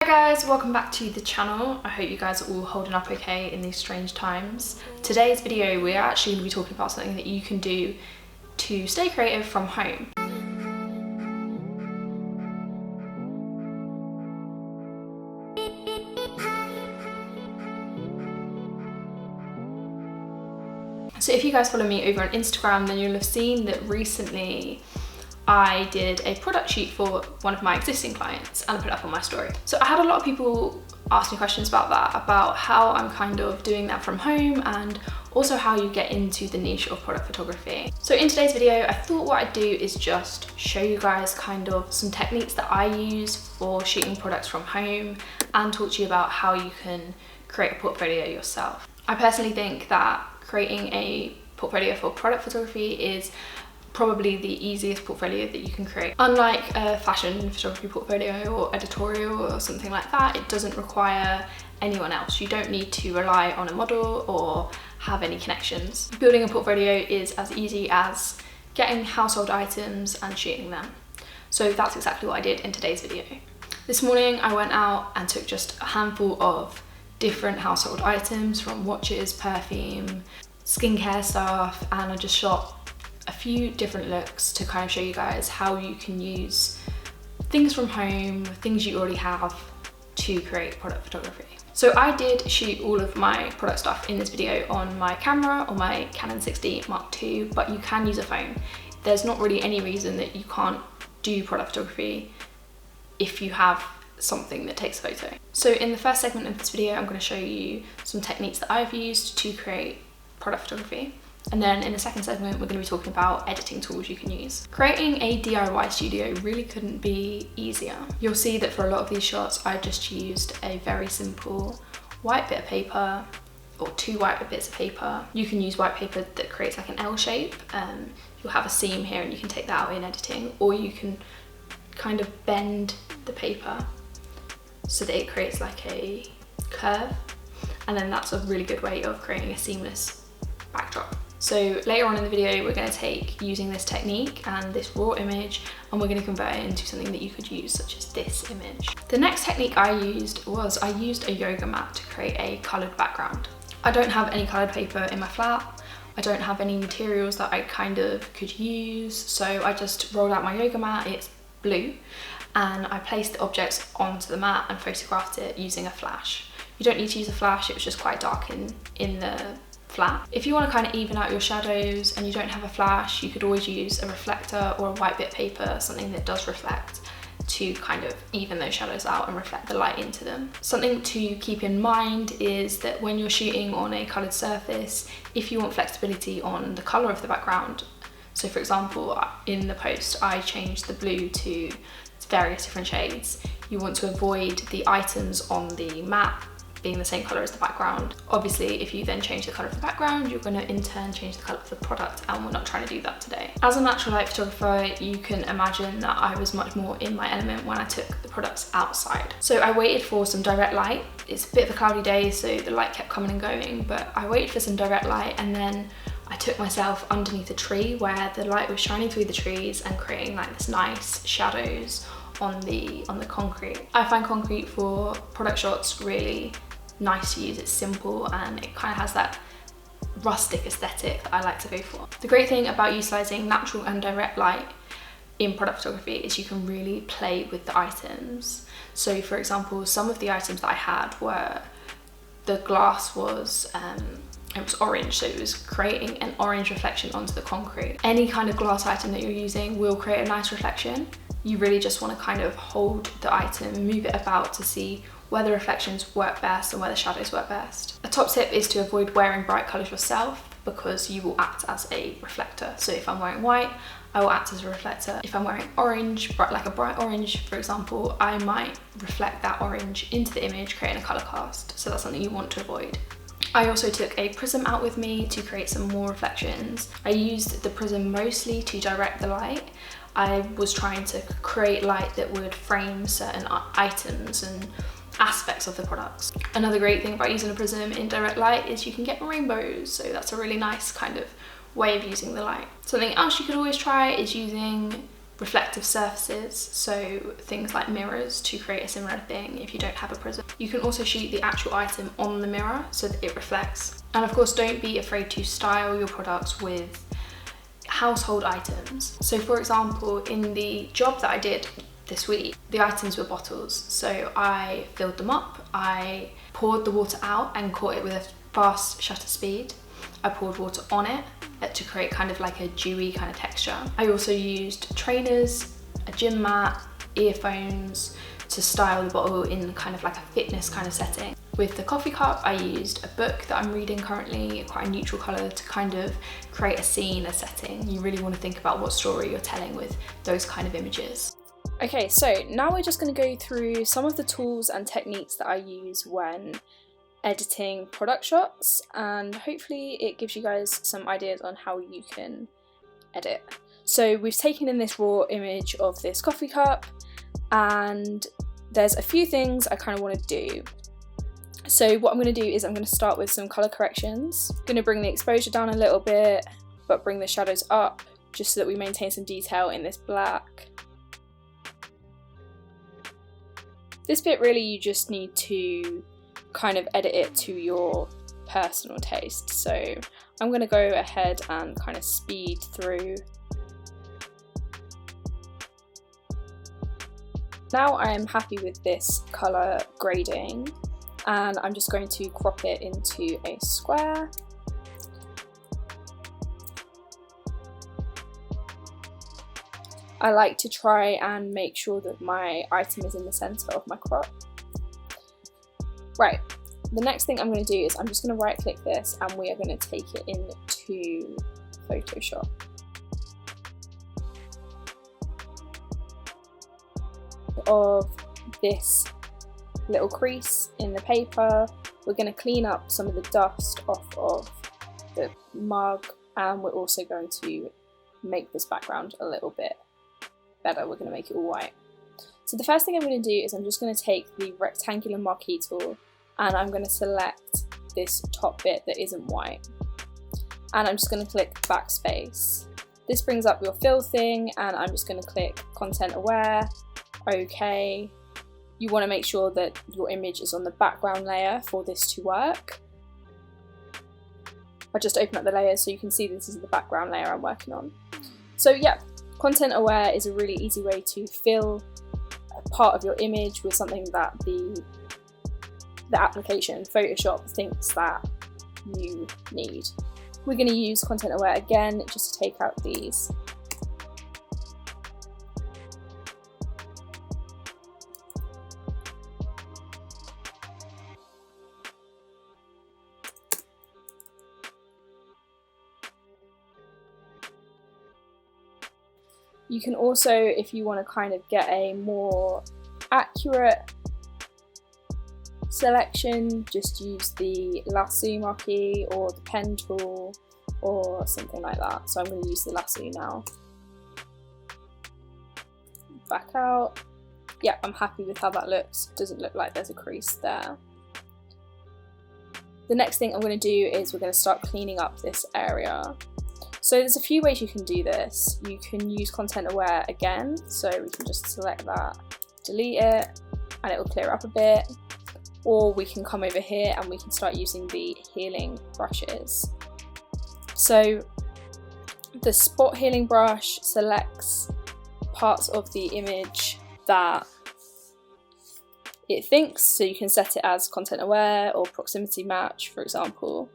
guys, welcome back to the channel. I hope you guys are all holding up okay in these strange times. Today's video we're actually going to be talking about something that you can do to stay creative from home. So if you guys follow me over on Instagram, then you'll have seen that recently I did a product shoot for one of my existing clients and I put it up on my story. So I had a lot of people ask me questions about that, about how I'm kind of doing that from home and also how you get into the niche of product photography. So in today's video, I thought what I'd do is just show you guys kind of some techniques that I use for shooting products from home and talk to you about how you can create a portfolio yourself. I personally think that creating a portfolio for product photography is probably the easiest portfolio that you can create. Unlike a fashion photography portfolio or editorial or something like that, it doesn't require anyone else. You don't need to rely on a model or have any connections. Building a portfolio is as easy as getting household items and shooting them. So that's exactly what I did in today's video. This morning I went out and took just a handful of different household items, from watches, perfume, skincare stuff, and I just shot a few different looks to kind of show you guys how you can use things from home, things you already have, to create product photography. So I did shoot all of my product stuff in this video on my camera, on my Canon 6D Mark II, but you can use a phone. There's not really any reason that you can't do product photography if you have something that takes a photo. So in the first segment of this video, I'm going to show you some techniques that I've used to create product photography. And then in the second segment, we're going to be talking about editing tools you can use. Creating a DIY studio really couldn't be easier. You'll see that for a lot of these shots, I just used a very simple white bit of paper or two white bits of paper. You can use white paper that creates like an L shape. You'll have a seam here and you can take that out in editing, or you can kind of bend the paper so that it creates like a curve. And then that's a really good way of creating a seamless backdrop. So later on in the video, we're going to take using this technique and this raw image, and we're going to convert it into something that you could use, such as this image. The next technique I used was I used a yoga mat to create a coloured background. I don't have any coloured paper in my flat. I don't have any materials that I kind of could use, so I just rolled out my yoga mat. It's blue, and I placed the objects onto the mat and photographed it using a flash. You don't need to use a flash, it was just quite dark in the flat. If you want to kind of even out your shadows and you don't have a flash, you could always use a reflector or a white bit of paper, something that does reflect, to kind of even those shadows out and reflect the light into them. Something to keep in mind is that when you're shooting on a coloured surface, if you want flexibility on the colour of the background, so for example, in the post I changed the blue to various different shades, you want to avoid the items on the mat being the same colour as the background. Obviously, if you then change the colour of the background, you're going to in turn change the colour of the product, and we're not trying to do that today. As a natural light photographer, you can imagine that I was much more in my element when I took the products outside. So I waited for some direct light. It's a bit of a cloudy day, so the light kept coming and going, but I waited for some direct light, and then I took myself underneath a tree where the light was shining through the trees and creating like this nice shadows on the concrete. I find concrete for product shots really nice to use. It's simple and it kind of has that rustic aesthetic that I like to go for. The great thing about utilising natural and direct light in product photography is you can really play with the items. So for example, some of the items that I had were, the glass was it was orange, so it was creating an orange reflection onto the concrete. Any kind of glass item that you're using will create a nice reflection. You really just want to kind of hold the item, move it about to see where the reflections work best and where the shadows work best. A top tip is to avoid wearing bright colours yourself, because you will act as a reflector. So if I'm wearing white, I will act as a reflector. If I'm wearing orange, like a bright orange, for example, I might reflect that orange into the image, creating a colour cast. So that's something you want to avoid. I also took a prism out with me to create some more reflections. I used the prism mostly to direct the light. I was trying to create light that would frame certain items and aspects of the products. Another great thing about using a prism in direct light is you can get rainbows, so that's a really nice kind of way of using the light. Something else you could always try is using reflective surfaces, so things like mirrors to create a similar thing if you don't have a prism. You can also shoot the actual item on the mirror so that it reflects. And of course, don't be afraid to style your products with household items. So for example, in the job that I did this week, the items were bottles. So I filled them up, I poured the water out and caught it with a fast shutter speed. I poured water on it to create kind of like a dewy kind of texture. I also used trainers, a gym mat, earphones to style the bottle in kind of like a fitness kind of setting. With the coffee cup, I used a book that I'm reading currently, quite a neutral colour, to kind of create a scene, a setting. You really want to think about what story you're telling with those kind of images. Okay, so now we're just going to go through some of the tools and techniques that I use when editing product shots, and hopefully it gives you guys some ideas on how you can edit. So we've taken in this raw image of this coffee cup, and there's a few things I kind of want to do. So what I'm going to do is I'm going to start with some colour corrections. I'm going to bring the exposure down a little bit, but bring the shadows up just so that we maintain some detail in this black. This bit really you just need to kind of edit it to your personal taste. So I'm going to go ahead and kind of speed through. Now I am happy with this colour grading, and I'm just going to crop it into a square. I like to try and make sure that my item is in the centre of my crop. Right, the next thing I'm going to do is I'm just going to right click this and we are going to take it into Photoshop. Of this little crease in the paper, we're going to clean up some of the dust off of the mug, and we're also going to make this background a little bit better. We're going to make it all white. So the first thing I'm going to do is I'm just going to take the rectangular marquee tool and I'm going to select this top bit that isn't white, and I'm just going to click backspace. This brings up your fill thing, and I'm just going to click content aware. Okay, you want to make sure that your image is on the background layer for this to work. I just open up the layers so you can see this is the background layer I'm working on. So yeah, content aware is a really easy way to fill a part of your image with something that the application, Photoshop, thinks that you need. We're going to use content aware again just to take out these. You can also, if you want to kind of get a more accurate selection, just use the lasso marquee or the pen tool or something like that. So I'm going to use the lasso now. Back out. Yeah, I'm happy with how that looks. Doesn't look like there's a crease there. The next thing I'm going to do is we're going to start cleaning up this area. So there's a few ways you can do this. You can use content aware again, so we can just select that, delete it, and it will clear up a bit. Or we can come over here and we can start using the healing brushes. So the spot healing brush selects parts of the image that it thinks, so you can set it as content aware or proximity match, for example.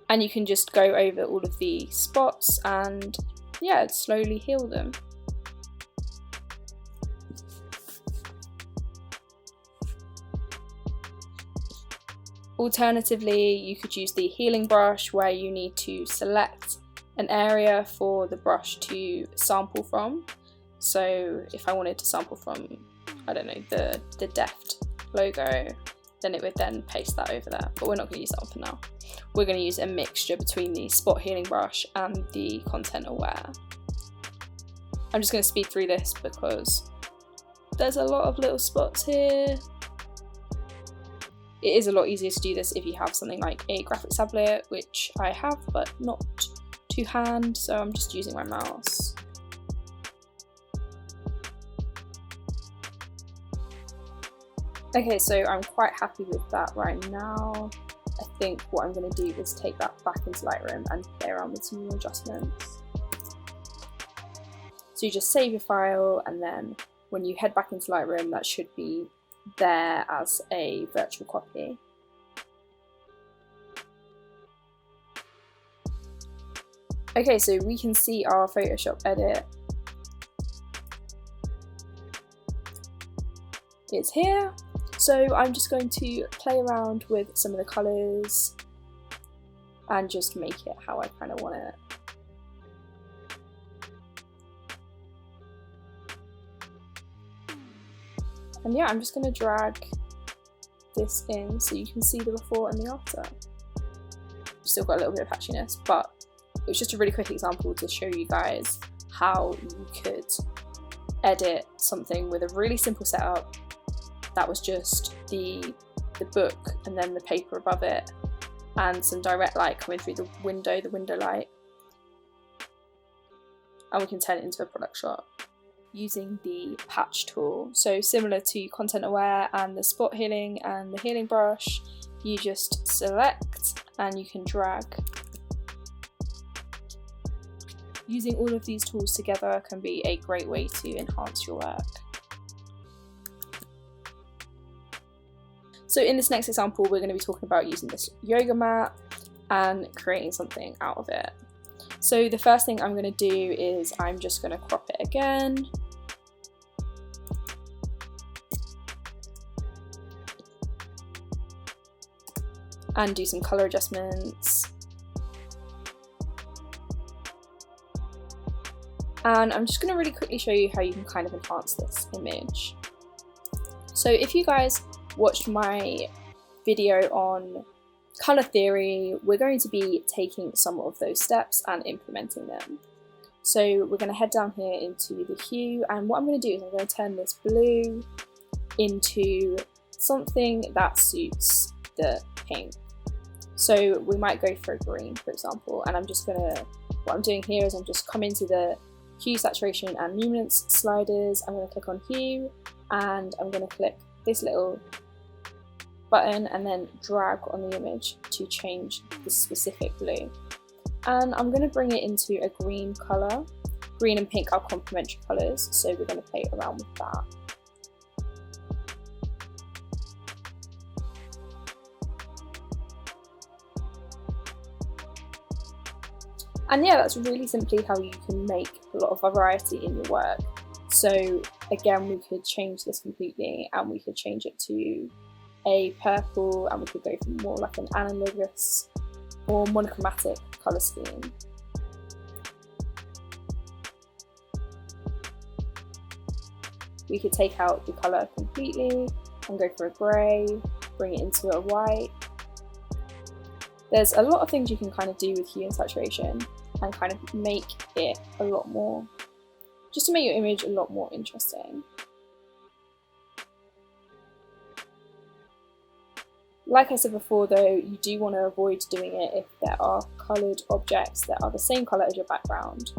And you can just go over all of the spots and yeah, slowly heal them. Alternatively, you could use the healing brush where you need to select an area for the brush to sample from. So if I wanted to sample from, I don't know, the Deft logo, then it would then paste that over there, but we're not going to use that one for now. We're going to use a mixture between the spot healing brush and the content aware. I'm just going to speed through this because there's a lot of little spots here. It is a lot easier to do this if you have something like a graphics tablet, which I have, but not to hand, so I'm just using my mouse. Okay, so I'm quite happy with that right now. I think what I'm going to do is take that back into Lightroom and play around with some more adjustments. So you just save your file, and then when you head back into Lightroom, that should be there as a virtual copy. Okay, so we can see our Photoshop edit. It's here. So I'm just going to play around with some of the colours and just make it how I kind of want it. And yeah, I'm just going to drag this in so you can see the before and the after. Still got a little bit of patchiness, but it was just a really quick example to show you guys how you could edit something with a really simple setup that was just the book and then the paper above it and some direct light coming through the window light, and we can turn it into a product shot using the patch tool. So similar to content aware and the spot healing and the healing brush, you just select and you can drag. Using all of these tools together can be a great way to enhance your work. So in this next example, we're going to be talking about using this yoga mat and creating something out of it. So the first thing I'm going to do is I'm just going to crop it again. And do some colour adjustments. And I'm just going to really quickly show you how you can kind of enhance this image. So if you guys watched my video on colour theory, we're going to be taking some of those steps and implementing them. So we're going to head down here into the hue, and what I'm going to do is I'm going to turn this blue into something that suits the pink. So we might go for a green, for example, and I'm just going to, what I'm doing here is I'm just coming to the hue, saturation and luminance sliders. I'm going to click on hue, and I'm going to click this little button and then drag on the image to change the specific blue. And I'm going to bring it into a green colour. Green and pink are complementary colours, so we're going to play around with that. And yeah, that's really simply how you can make a lot of variety in your work. So again, we could change this completely, and we could change it to a purple, and we could go for more like an analogous or monochromatic colour scheme. We could take out the colour completely and go for a grey, bring it into a white. There's a lot of things you can kind of do with hue and saturation and kind of make it a lot more, just to make your image a lot more interesting. Like I said before though, you do want to avoid doing it if there are coloured objects that are the same colour as your background.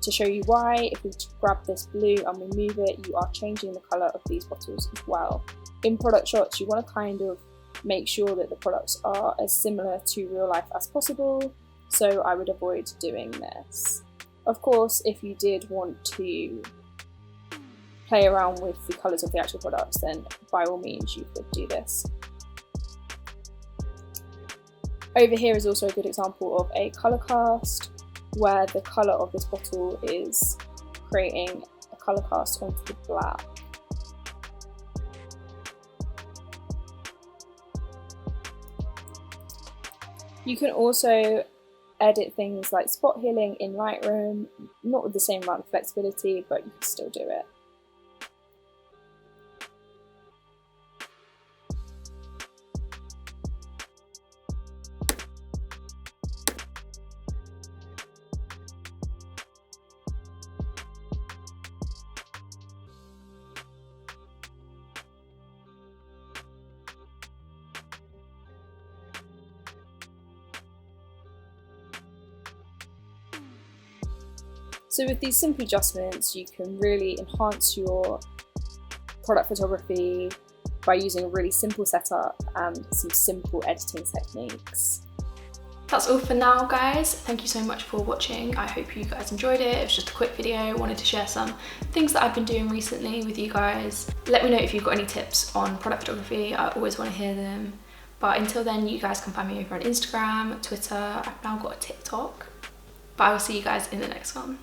To show you why, if we grab this blue and we move it, you are changing the colour of these bottles as well. In product shots, you want to kind of make sure that the products are as similar to real life as possible, so I would avoid doing this. Of course, if you did want to play around with the colours of the actual products, then by all means you could do this. Over here is also a good example of a colour cast, where the colour of this bottle is creating a colour cast onto the black. You can also edit things like spot healing in Lightroom, not with the same amount of flexibility, but you can still do it. So with these simple adjustments, you can really enhance your product photography by using a really simple setup and some simple editing techniques. That's all for now, guys. Thank you so much for watching. I hope you guys enjoyed it. It was just a quick video. I wanted to share some things that I've been doing recently with you guys. Let me know if you've got any tips on product photography. I always want to hear them. But until then, you guys can find me over on Instagram, Twitter. I've now got a TikTok. But I will see you guys in the next one.